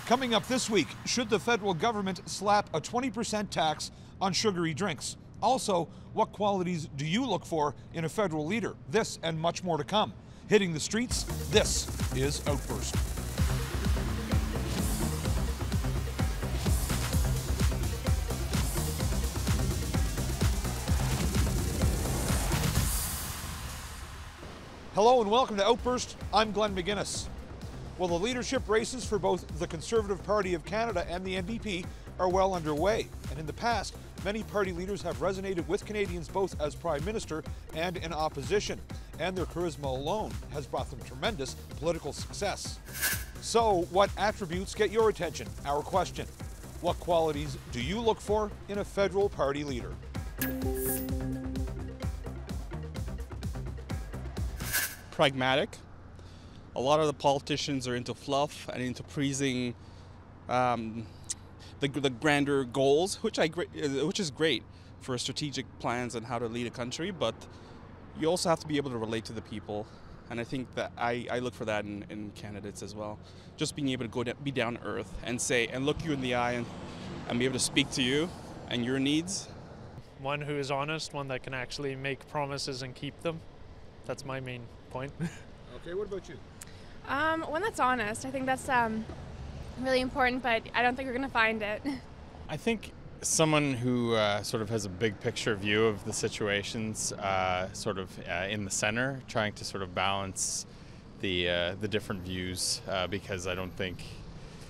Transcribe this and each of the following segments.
Coming up this week, should the federal government slap a 20% tax on sugary drinks? Also, what qualities do you look for in a federal leader? This and much more to come. Hitting the streets, this is Outburst. Hello and welcome to Outburst. I'm Glenn McGuinness. Well, the leadership races for both the Conservative Party of Canada and the NDP are well underway. And in the past, many party leaders have resonated with Canadians both as Prime Minister and in opposition. And their charisma alone has brought them tremendous political success. So, what attributes get your attention? Our question. What qualities do you look for in a federal party leader? Pragmatic. A lot of the politicians are into fluff and into praising the grander goals, which is great for strategic plans and how to lead a country, but you also have to be able to relate to the people, and I think that I look for that in candidates as well. Just being able to be down to earth and say and look you in the eye and be able to speak to you and your needs. One who is honest, one that can actually make promises and keep them. That's my main point. Okay, what about you? One that's honest. I think that's really important, but I don't think we're going to find it. I think someone who sort of has a big picture view of the situations, in the center, trying to sort of balance the different views, because I don't think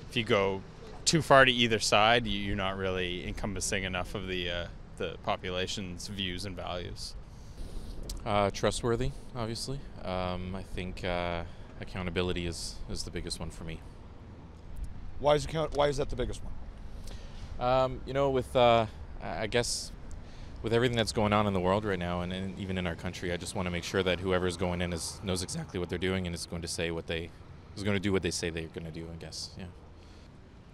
if you go too far to either side, you're not really encompassing enough of the population's views and values. Trustworthy, obviously. I think accountability is the biggest one for me. Why is that the biggest one? With I guess with everything that's going on in the world right now, and even in our country, I just want to make sure that whoever's going in knows exactly what they're doing and is going to do what they say they're going to do. I guess, yeah.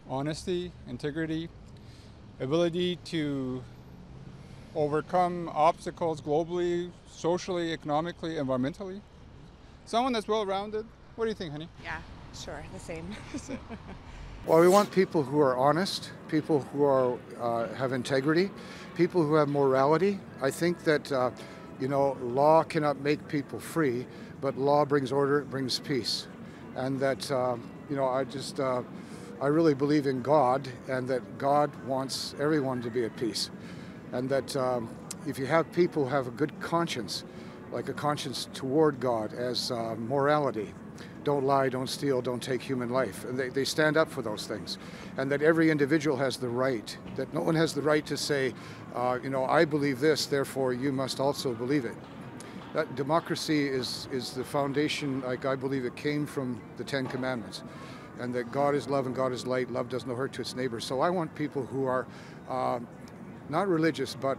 Honesty, integrity, ability to overcome obstacles globally, socially, economically, environmentally. Someone that's well-rounded. What do you think, honey? Yeah, sure, the same. Well, we want people who are honest, people who are have integrity, people who have morality. I think that law cannot make people free, but law brings order, it brings peace, and that I really believe in God, and that God wants everyone to be at peace. And that if you have people who have a good conscience, like a conscience toward God as morality, don't lie, don't steal, don't take human life, and they stand up for those things. And that every individual has the right, that no one has the right to say, I believe this, therefore you must also believe it. That democracy is the foundation, like I believe it came from the Ten Commandments, and that God is love and God is light, love does no hurt to its neighbor. So I want people who are not religious, but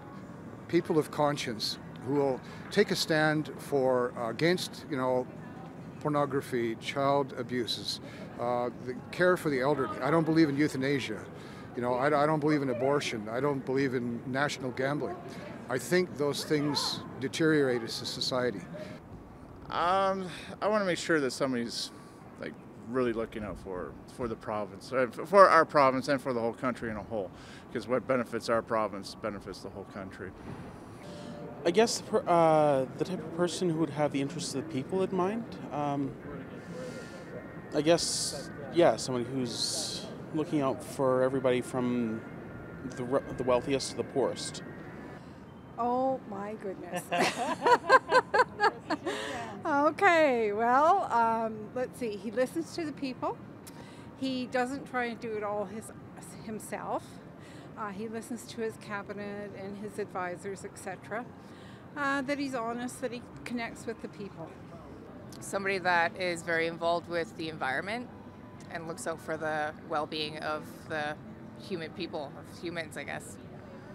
people of conscience who will take a stand against, pornography, child abuses, the care for the elderly. I don't believe in euthanasia. I don't believe in abortion. I don't believe in national gambling. I think those things deteriorate as a society. I want to make sure that somebody's really looking out for the province, for our province and for the whole country in a whole, because what benefits our province benefits the whole country. I guess the type of person who would have the interests of the people in mind. I guess, yeah, someone who's looking out for everybody from the wealthiest to the poorest. Oh my goodness. Okay, well, let's see. He listens to the people. He doesn't try and do it all himself. He listens to his cabinet and his advisors, etc. That he's honest, that he connects with the people. Somebody that is very involved with the environment and looks out for the well-being of the humans, I guess.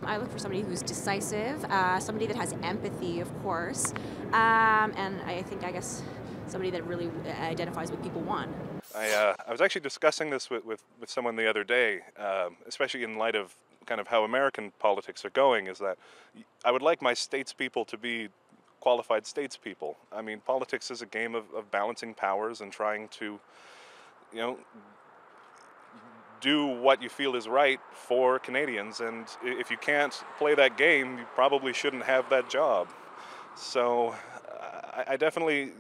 I look for somebody who's decisive, somebody that has empathy, of course, and I guess somebody that really identifies what people want. I was actually discussing this with someone the other day, especially in light of kind of how American politics are going, is that I would like my statespeople to be qualified statespeople. I mean, politics is a game of balancing powers and trying to, do what you feel is right for Canadians, and if you can't play that game, you probably shouldn't have that job. So I definitely,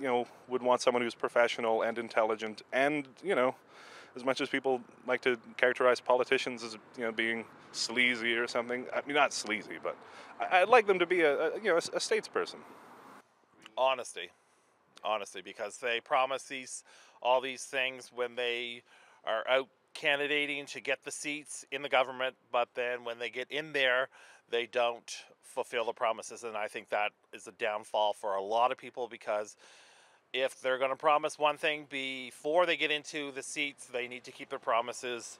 would want someone who's professional and intelligent, and, as much as people like to characterize politicians as, being sleazy or something, I mean, not sleazy, but I'd like them to be a statesperson. Honesty, because they promise all these things when they are out candidating to get the seats in the government, but then when they get in there, they don't fulfill the promises, and I think that is a downfall for a lot of people, because if they're going to promise one thing before they get into the seats, they need to keep their promises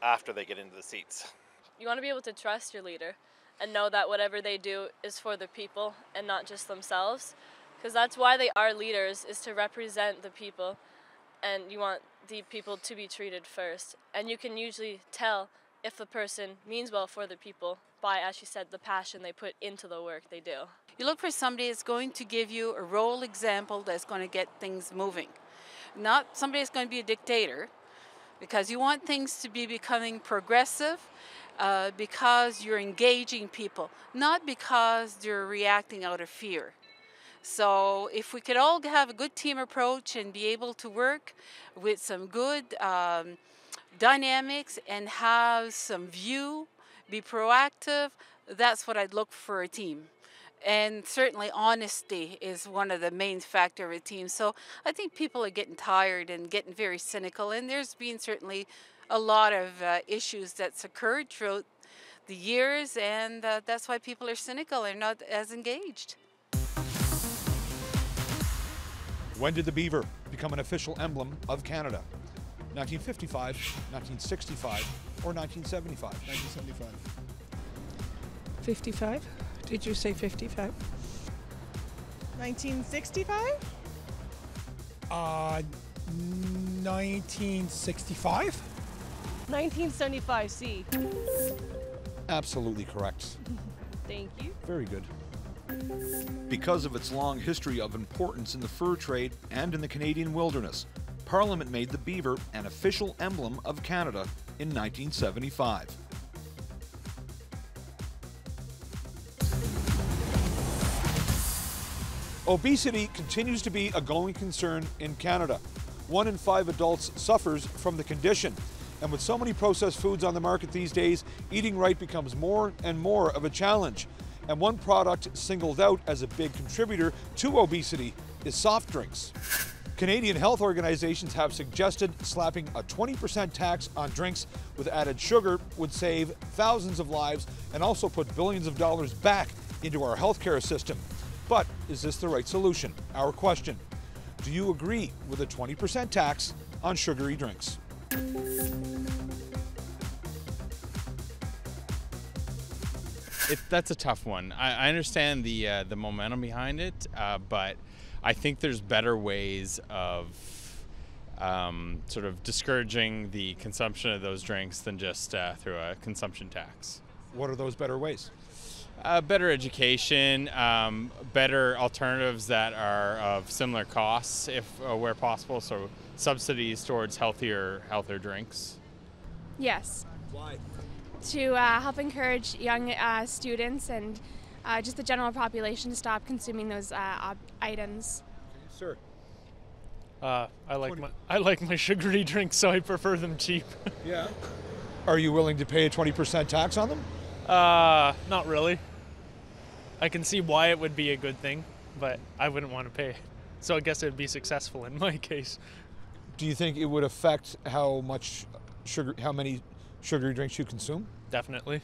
after they get into the seats. You want to be able to trust your leader and know that whatever they do is for the people and not just themselves, because that's why they are leaders, is to represent the people, and you want the people to be treated first. And you can usually tell if the person means well for the people by, as you said, the passion they put into the work they do. You look for somebody that's going to give you a role example that's going to get things moving. Not somebody that's going to be a dictator, because you want things to be becoming progressive because you're engaging people, not because they're reacting out of fear. So if we could all have a good team approach and be able to work with some good dynamics and have some view, be proactive, that's what I'd look for a team. And certainly honesty is one of the main factors of a team. So I think people are getting tired and getting very cynical, and there's been certainly a lot of issues that's occurred throughout the years, and that's why people are cynical and not as engaged. When did the beaver become an official emblem of Canada? 1955, 1965, or 1975? 1975. 55? Did you say 55? 1965? 1965? 1975, C. Absolutely correct. Thank you. Very good. Because of its long history of importance in the fur trade and in the Canadian wilderness, Parliament made the beaver an official emblem of Canada in 1975. Obesity continues to be a going concern in Canada. 1 in 5 adults suffers from the condition. And with so many processed foods on the market these days, eating right becomes more and more of a challenge. And one product singled out as a big contributor to obesity is soft drinks. Canadian health organizations have suggested slapping a 20% tax on drinks with added sugar would save thousands of lives and also put billions of dollars back into our healthcare system. But is this the right solution? Our question. Do you agree with a 20% tax on sugary drinks? That's a tough one. I understand the momentum behind it, but I think there's better ways of sort of discouraging the consumption of those drinks than just through a consumption tax. What are those better ways? Better education, better alternatives that are of similar costs, if where possible. So subsidies towards healthier drinks. Yes. Why? To help encourage young students and just the general population to stop consuming those items. Sir. I like my sugary drinks, so I prefer them cheap. Yeah. Are you willing to pay a 20% tax on them? Not really. I can see why it would be a good thing, but I wouldn't want to pay. So I guess it would be successful in my case. Do you think it would affect how many sugary drinks you consume? Definitely.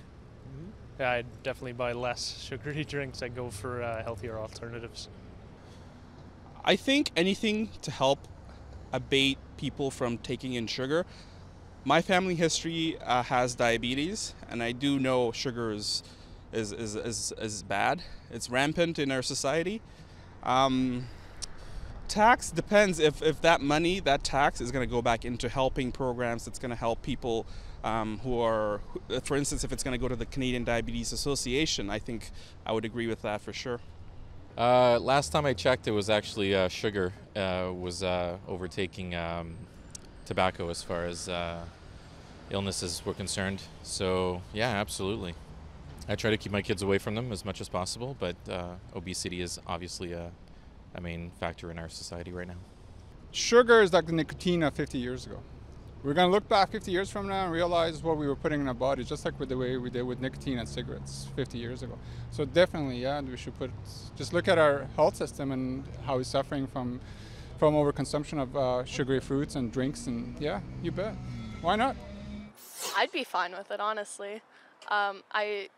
Yeah, I'd definitely buy less sugary drinks. I'd go for healthier alternatives. I think anything to help abate people from taking in sugar. My family history has diabetes, and I do know sugar is bad. It's rampant in our society. Tax depends if that money, that tax, is going to go back into helping programs that's going to help people who are, for instance, if it's going to go to the Canadian Diabetes Association, I think I would agree with that for sure. Last time I checked, it was actually sugar was overtaking tobacco as far as illnesses were concerned. So yeah, absolutely. I try to keep my kids away from them as much as possible, but obesity is obviously a main factor in our society right now. Sugar is like the nicotine of 50 years ago. We're going to look back 50 years from now and realize what we were putting in our bodies, just like with the way we did with nicotine and cigarettes 50 years ago. So definitely, yeah, we should just look at our health system and how it's suffering from overconsumption of sugary fruits and drinks, and yeah, you bet. Why not? I'd be fine with it, honestly. I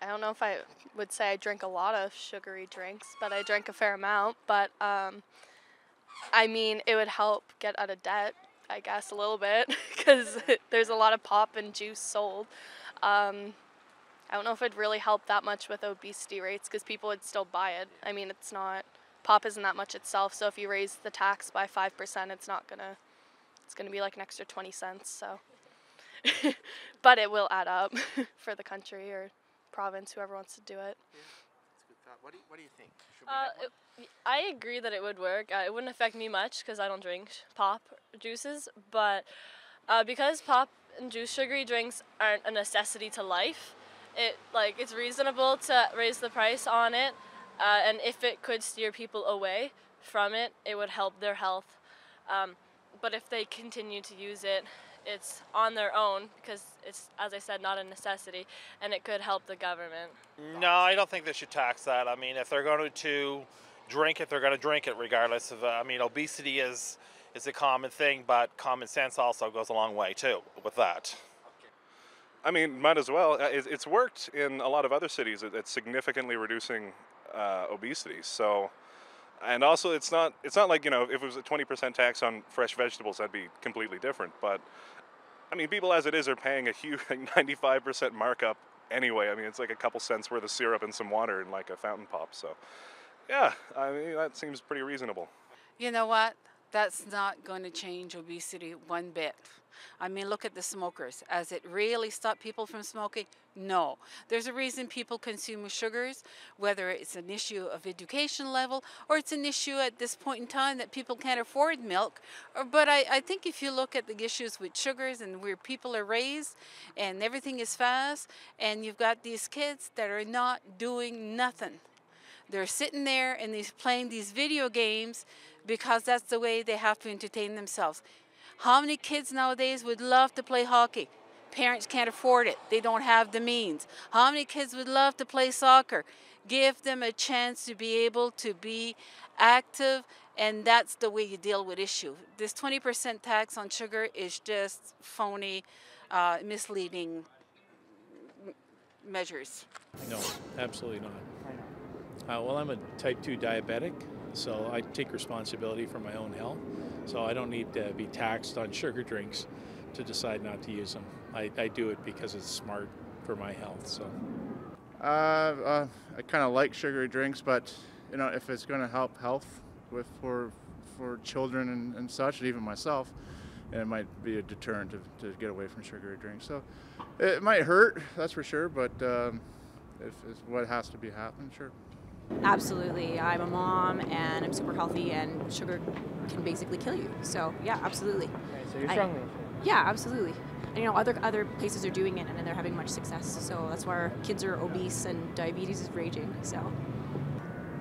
don't know if I would say I drink a lot of sugary drinks, but I drink a fair amount. But I mean, it would help get out of debt, I guess, a little bit, because there's a lot of pop and juice sold. I don't know if it'd really help that much with obesity rates, because people would still buy it. I mean, pop isn't that much itself, so if you raise the tax by 5%, it's gonna be like an extra 20 cents, so. But it will add up for the country or province, whoever wants to do it. What do you think? I agree that it would work. It wouldn't affect me much because I don't drink pop juices, but because pop and juice sugary drinks aren't a necessity to life, it's reasonable to raise the price on it, and if it could steer people away from it, it would help their health. But if they continue to use it, it's on their own because it's, as I said, not a necessity, and it could help the government. No, I don't think they should tax that. I mean, if they're going to drink it, they're going to drink it regardless of, I mean, obesity is a common thing, but common sense also goes a long way too with that. I mean, might as well. It's worked in a lot of other cities at significantly reducing obesity. So, and also it's not like, you know, if it was a 20% tax on fresh vegetables, that'd be completely different. But I mean, people as it is are paying a huge 95% markup anyway. I mean, it's like a couple cents worth of syrup and some water in like a fountain pop. So, yeah, I mean, that seems pretty reasonable. You know what? That's not going to change obesity one bit. I mean, look at the smokers. Has it really stopped people from smoking? No. There's a reason people consume sugars, whether it's an issue of education level or it's an issue at this point in time that people can't afford milk. But I think if you look at the issues with sugars and where people are raised and everything is fast, and you've got these kids that are not doing nothing. They're sitting there and they're playing these video games because that's the way they have to entertain themselves. How many kids nowadays would love to play hockey? Parents can't afford it. They don't have the means. How many kids would love to play soccer? Give them a chance to be able to be active, and that's the way you deal with issue. This 20% tax on sugar is just phony, misleading measures. No, absolutely not. Well, I'm a type 2 diabetic, so I take responsibility for my own health. So I don't need to be taxed on sugar drinks to decide not to use them. I do it because it's smart for my health. So. I kind of like sugary drinks, but you know, if it's going to help health for children and such, and even myself, it might be a deterrent to get away from sugary drinks. So it might hurt, that's for sure, but if it's what has to be happening, sure. Absolutely. I'm a mom and I'm super healthy, and sugar can basically kill you. So yeah, absolutely. Okay, so you're strongly in favor. Yeah, absolutely. And you know, other places are doing it and they're having much success. So that's why our kids are obese and diabetes is raging. So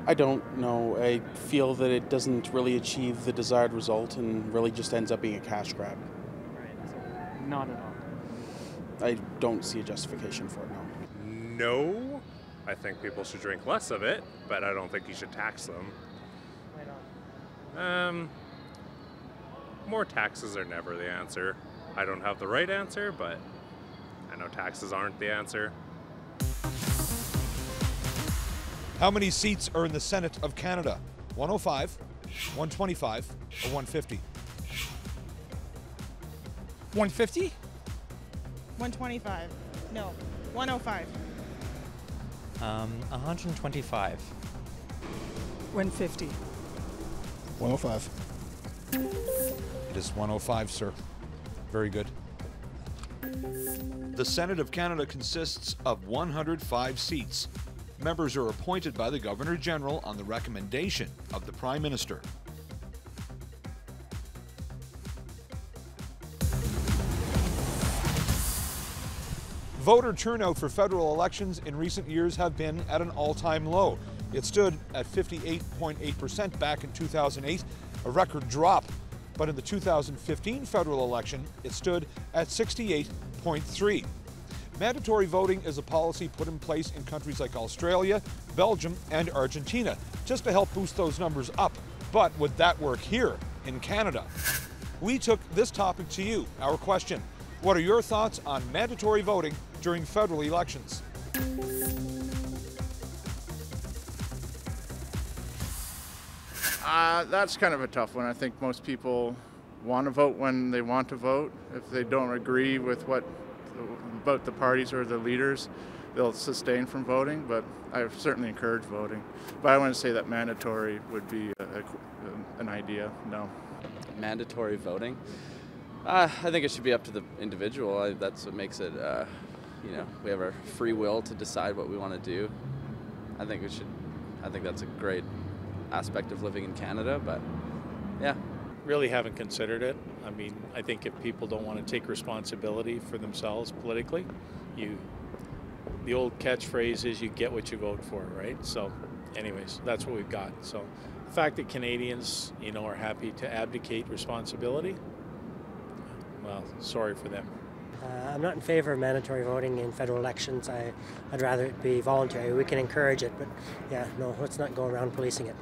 I don't know. I feel that it doesn't really achieve the desired result and really just ends up being a cash grab. Right. So not at all. I don't see a justification for it now. No. I think people should drink less of it, but I don't think you should tax them. Right on. More taxes are never the answer. I don't have the right answer, but I know taxes aren't the answer. How many seats are in the Senate of Canada? 105, 125, or 150? 150? 125. No, 105. 125. 150. 105. It is 105, sir. Very good. The Senate of Canada consists of 105 seats. Members are appointed by the Governor-General on the recommendation of the Prime Minister. Voter turnout for federal elections in recent years have been at an all-time low. It stood at 58.8% back in 2008, a record drop. But in the 2015 federal election, it stood at 68.3%. Mandatory voting is a policy put in place in countries like Australia, Belgium, and Argentina, just to help boost those numbers up. But would that work here in Canada? We took this topic to you. Our question: what are your thoughts on mandatory voting during federal elections? That's kind of a tough one. I think most people want to vote when they want to vote. If they don't agree with what about the parties or the leaders, they'll sustain from voting, but I certainly encourage voting. But I want to say that mandatory would be an idea. No. Mandatory voting? I think it should be up to the individual. That's what makes it, we have our free will to decide what we want to do. I think that's a great aspect of living in Canada, but yeah. Really haven't considered it. I mean, I think if people don't want to take responsibility for themselves politically, the old catchphrase is you get what you vote for, right? So anyways, that's what we've got. So the fact that Canadians, are happy to abdicate responsibility, well, sorry for them. I'm not in favor of mandatory voting in federal elections. I'd rather it be voluntary. We can encourage it, but yeah, no, let's not go around policing it.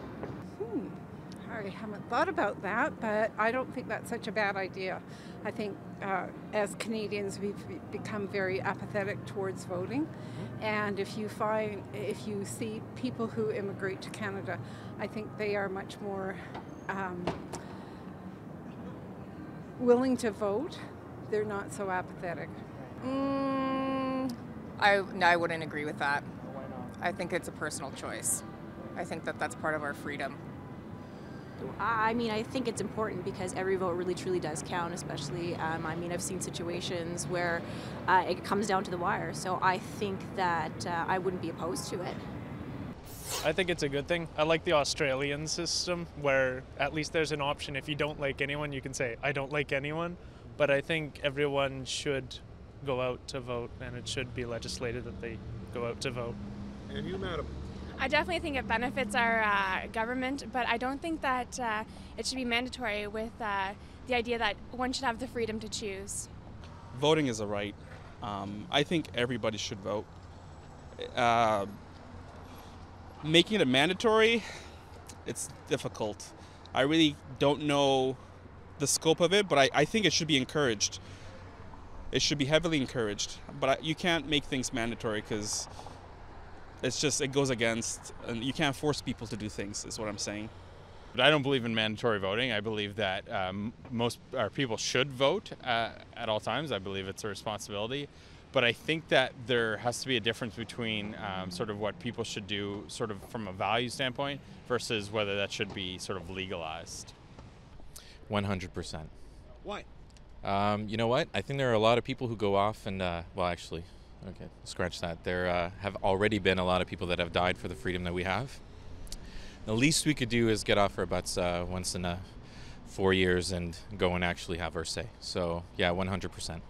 I haven't thought about that, but I don't think that's such a bad idea. I think as Canadians, we've become very apathetic towards voting. And if you see people who immigrate to Canada, I think they are much more willing to vote. They're not so apathetic. I wouldn't agree with that. Why not? I think it's a personal choice. I think that's part of our freedom. I mean, I think it's important because every vote really truly does count, especially, I've seen situations where it comes down to the wire. So I think that I wouldn't be opposed to it. I think it's a good thing. I like the Australian system where at least there's an option. If you don't like anyone, you can say, I don't like anyone. But I think everyone should go out to vote, and it should be legislated that they go out to vote. And you, madam? I definitely think it benefits our government, but I don't think that it should be mandatory with the idea that one should have the freedom to choose. Voting is a right. I think everybody should vote. Making it mandatory, it's difficult. I really don't know the scope of it, but I think it should be encouraged. It should be heavily encouraged, but you can't make things mandatory because it goes against, and you can't force people to do things, is what I'm saying. But I don't believe in mandatory voting. I believe that most people should vote at all times. I believe it's a responsibility. But I think that there has to be a difference between sort of what people should do sort of from a value standpoint versus whether that should be sort of legalized. 100%. Why? You know what? I think there are a lot of people who go off and, okay, scratch that. There have already been a lot of people that have died for the freedom that we have. The least we could do is get off our butts once in 4 years and go and actually have our say. So, yeah, 100%.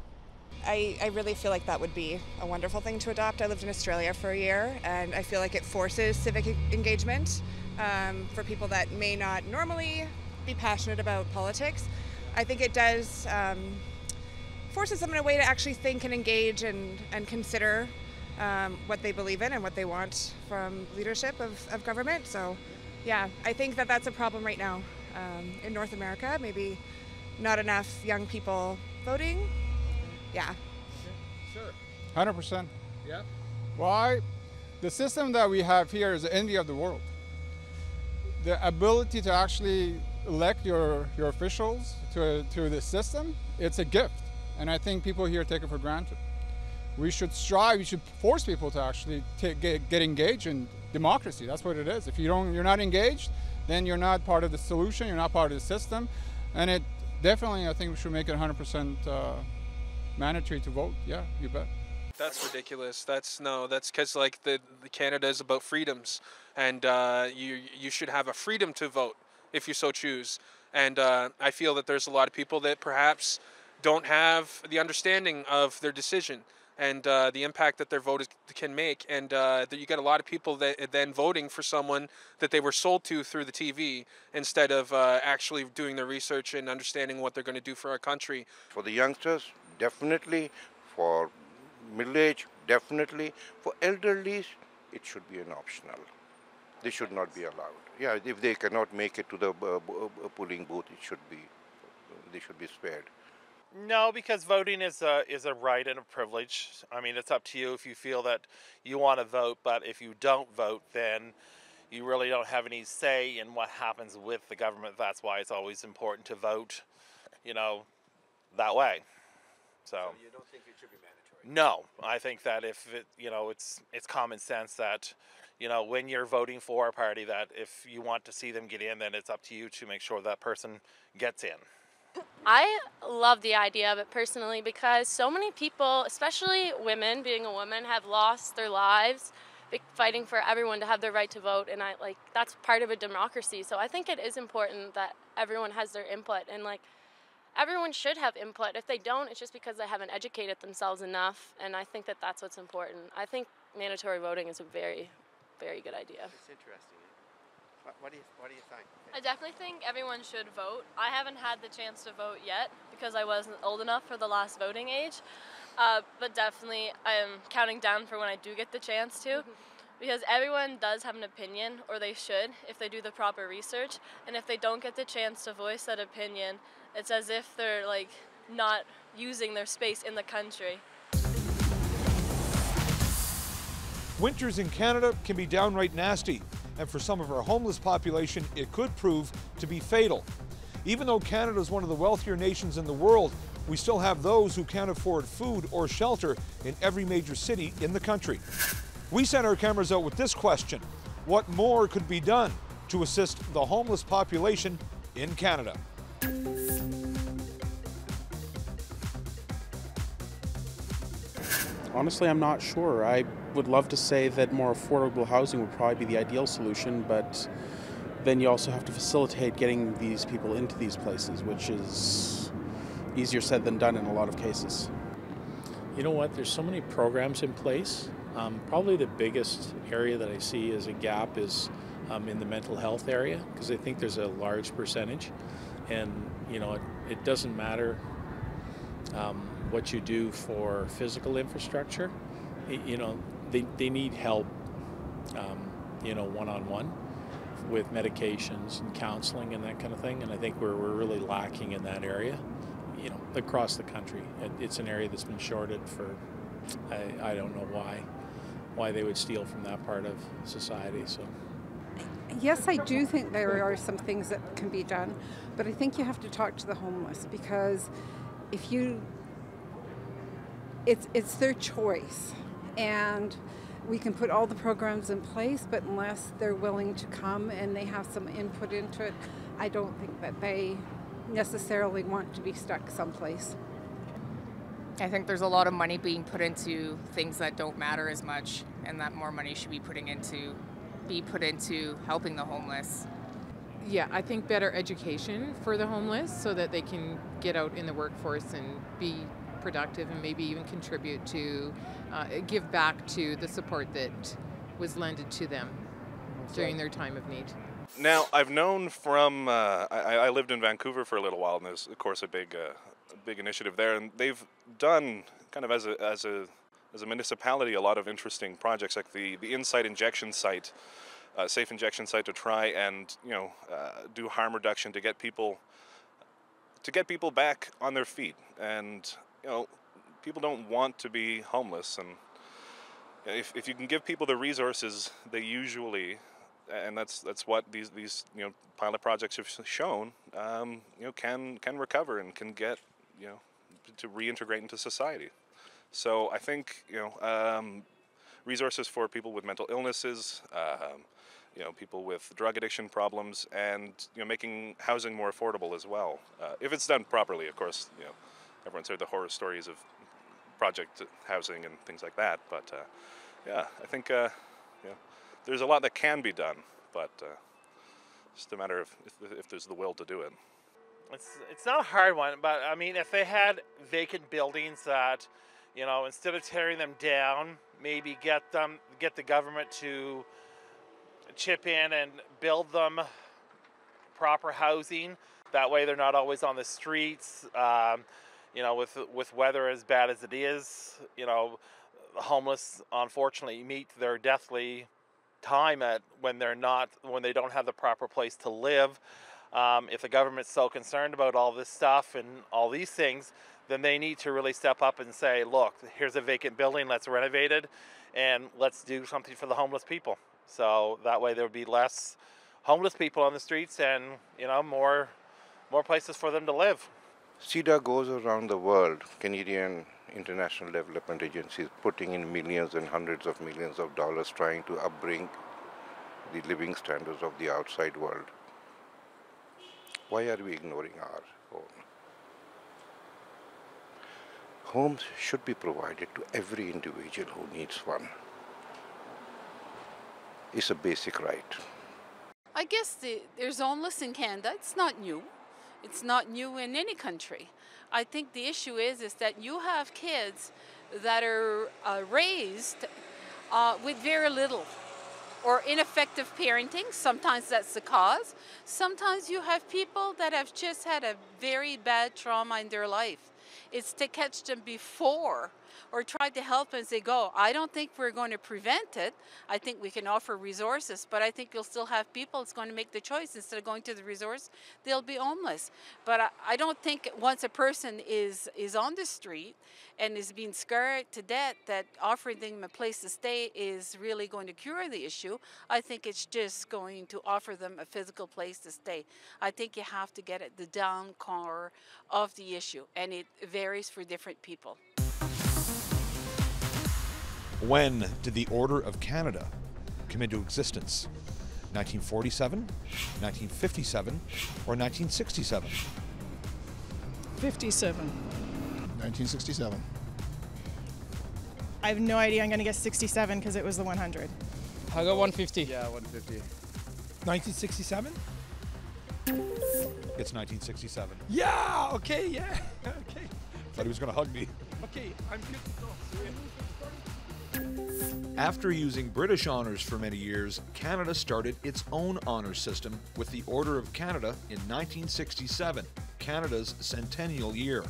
I really feel like that would be a wonderful thing to adopt. I lived in Australia for a year, and I feel like it forces civic engagement for people that may not normally be passionate about politics. I think it does forces them in a way to actually think and engage and consider what they believe in and what they want from leadership of government. So yeah, I think that that's a problem right now in North America. Maybe not enough young people voting. Yeah. Sure. 100%. Yeah. Why? The system that we have here is the envy of the world. The ability to actually elect your officials to the system, it's a gift. And I think people here take it for granted. We should strive, we should force people to actually get engaged in democracy. That's what it is. If you're not engaged, then you're not part of the solution, you're not part of the system. And it definitely, I think we should make it 100% mandatory to vote. Yeah, you bet. That's ridiculous. That's because like the Canada is about freedoms, and you should have a freedom to vote if you so choose. And I feel that there's a lot of people that perhaps don't have the understanding of their decision. and the impact that their vote can make, and that you get a lot of people that then voting for someone that they were sold to through the TV instead of actually doing their research and understanding what they're going to do for our country. For the youngsters, definitely. For middle-aged, definitely. For elderly, it should be an optional. They should not be allowed. Yeah, if they cannot make it to the polling booth, they should be spared. No, because voting is a right and a privilege. I mean, it's up to you if you feel that you want to vote, but if you don't vote, then you really don't have any say in what happens with the government. That's why it's always important to vote, that way. So you don't think it should be mandatory? No, I think that if it, it's common sense that, when you're voting for a party, that if you want to see them get in, then it's up to you to make sure that person gets in. I love the idea of it personally because so many people, especially women, being a woman, have lost their lives fighting for everyone to have their right to vote, and that's part of a democracy. So I think it is important that everyone has their input, and everyone should have input. If they don't, it's just because they haven't educated themselves enough, and I think that that's what's important. I think mandatory voting is a very, very good idea. It's interesting. What do you think? I definitely think everyone should vote. I haven't had the chance to vote yet because I wasn't old enough for the last voting age, but definitely I'm counting down for when I do get the chance to, because everyone does have an opinion, or they should if they do the proper research, and if they don't get the chance to voice that opinion, it's as if they're not using their space in the country. Winters in Canada can be downright nasty, and for some of our homeless population, it could prove to be fatal. Even though Canada is one of the wealthier nations in the world, we still have those who can't afford food or shelter in every major city in the country. We sent our cameras out with this question: what more could be done to assist the homeless population in Canada? Honestly, I'm not sure. I would love to say that more affordable housing would probably be the ideal solution, but then you also have to facilitate getting these people into these places, which is easier said than done in a lot of cases. You know what? There's so many programs in place. Probably the biggest area that I see as a gap is in the mental health area, because I think there's a large percentage, and it doesn't matter what you do for physical infrastructure. They need help, one-on-one with medications and counseling and that kind of thing. And I think we're really lacking in that area, across the country. It's an area that's been shorted for, I don't know why they would steal from that part of society. So. Yes, I do think there are some things that can be done, but I think you have to talk to the homeless, because it's their choice, and we can put all the programs in place, but unless they're willing to come and they have some input into it, I don't think that they necessarily want to be stuck someplace. I think there's a lot of money being put into things that don't matter as much, and that more money should be put into helping the homeless. Yeah, I think better education for the homeless so that they can get out in the workforce and be productive and maybe even contribute to give back to the support that was lended to them during their time of need. Now, I've known from I lived in Vancouver for a little while, and there's of course a big initiative there, and they've done kind of as a municipality a lot of interesting projects, like the Inside Injection Site, safe injection site, to try and do harm reduction to get people back on their feet. And people don't want to be homeless, and if you can give people the resources, they usually, and that's what these pilot projects have shown, can recover and can get to reintegrate into society. So I think resources for people with mental illnesses, people with drug addiction problems, and making housing more affordable as well. If it's done properly, of course. Everyone's heard the horror stories of project housing and things like that. But yeah, I think there's a lot that can be done, but it's just a matter of if there's the will to do it. It's not a hard one, but I mean, if they had vacant buildings that You know, instead of tearing them down, maybe get the government to chip in and build them proper housing. That way they're not always on the streets. You know, with weather as bad as it is, you know, the homeless unfortunately meet their deathly time when they don't have the proper place to live. If the government's so concerned about all this stuff and all these things, then they need to really step up and say, look, here's a vacant building, let's renovate it, and let's do something for the homeless people. So that way there would be less homeless people on the streets and, you know, more places for them to live. CEDA goes around the world, Canadian International Development Agency is putting in millions and hundreds of millions of dollars trying to upbring the living standards of the outside world. Why are we ignoring our own? Homes should be provided to every individual who needs one. It's a basic right. I guess there's homeless in Canada. It's not new. It's not new in any country. I think the issue is that you have kids that are raised with very little or ineffective parenting. Sometimes that's the cause. Sometimes you have people that have just had a very bad trauma in their life. It's to catch them before or try to help as they go. I don't think we're going to prevent it. I think we can offer resources, but I think you'll still have people that's going to make the choice. Instead of going to the resource, they'll be homeless. But I don't think once a person is on the street and is being scared to death, that offering them a place to stay is really going to cure the issue. I think it's just going to offer them a physical place to stay. I think you have to get at the down core of the issue, and it varies for different people. When did the Order of Canada come into existence? 1947, 1957, or 1967? 57. 1967. I have no idea. I'm going to guess 67 because it was the 100. I'll go 150. Yeah, 150. 1967? It's 1967. Yeah, okay, yeah. Okay. Thought he was going to hug me. Okay, I'm good to go. After using British honours for many years, Canada started its own honours system with the Order of Canada in 1967, Canada's centennial year.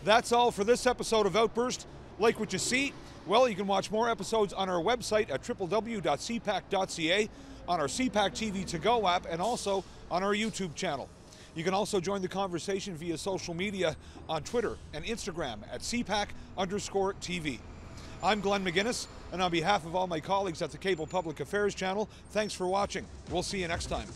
That's all for this episode of Outburst. Like what you see? Well, you can watch more episodes on our website at www.cpac.ca, on our CPAC TV To Go app, and also on our YouTube channel. You can also join the conversation via social media on Twitter and Instagram at CPAC_TV. I'm Glenn McGuinness, and on behalf of all my colleagues at the Cable Public Affairs channel, thanks for watching. We'll see you next time.